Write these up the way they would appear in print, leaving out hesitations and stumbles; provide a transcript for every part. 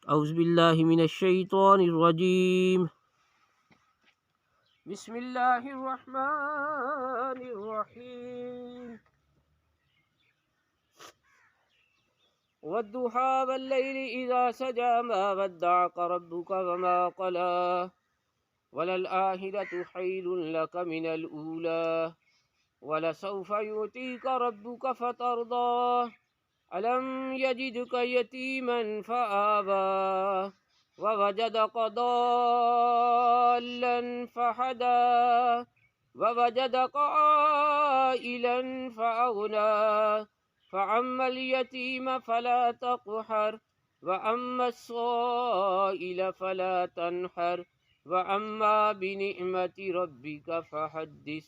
أعوذ بالله من الشيطان الرجيم. بسم الله الرحمن الرحيم. والضحى والليل إذا سجى ما ودعك ربك وما قلى وللآخرة خير لك من الأولى ولسوف يؤتيك ربك فترضى ألم يجدك يتيما فآوى ووجدك ضالا فهدى ووجدك عائلا فأغنى فأما اليتيم فلا تقهر وأما السائل فلا تنحر وأما بنعمة ربك فحدث.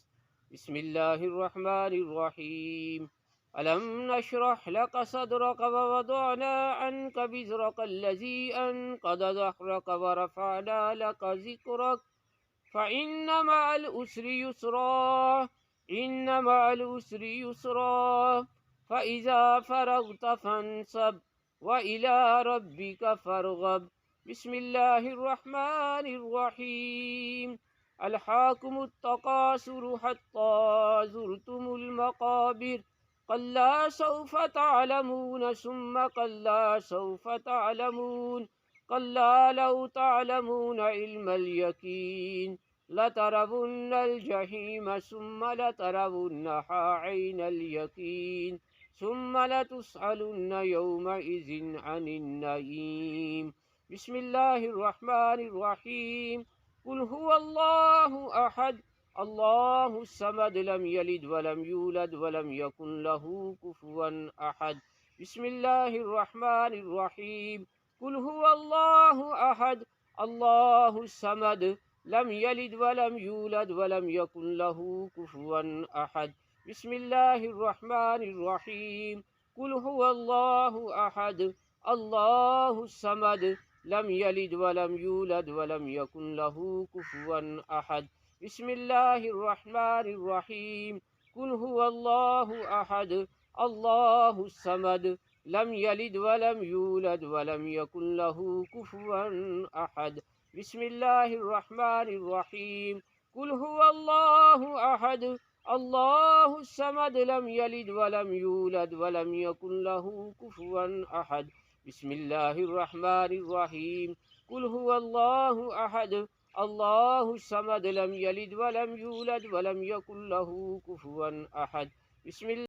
بسم الله الرحمن الرحيم. ألم نشرح لك صدرك ووضعنا عنك وزرك الذي أنقض ظهرك ورفعنا لك ذكرك فإن مع العسر يسرا إن مع العسر يسرا فإذا فرغت فانصب وإلى ربك فارغب. بسم الله الرحمن الرحيم. ألهاكم التكاثر حتى زرتم المقابر كلا سوف تعلمون ثم كلا سوف تعلمون كلا لو تعلمون علم اليقين لترون الجحيم ثم لترونها عين اليقين ثم لتسألن يومئذ عن النعيم. بسم الله الرحمن الرحيم. قل هو الله أحد الله الصمد لم يلد ولم يولد ولم يكن له كفوا أحد. بسم الله الرحمن الرحيم. قل هو الله أحد الله الصمد لم يلد ولم يولد ولم يكن له كفوا أحد. بسم الله الرحمن الرحيم. قل هو الله أحد الله الصمد لم يلد ولم يولد ولم يكن له كفوا أحد. بسم الله الرحمن الرحيم. قل هو الله أحد الله الصمد لم يلد ولم يولد ولم يكن له كفوا أحد. بسم الله الرحمن الرحيم. قل هو الله أحد الله الصمد لم يلد ولم يولد ولم يكن له كفوا أحد. بسم الله الرحمن الرحيم. قل هو الله أحد الله الصمد لم يلد ولم يولد ولم يكن له كفوا أحد. بسم الله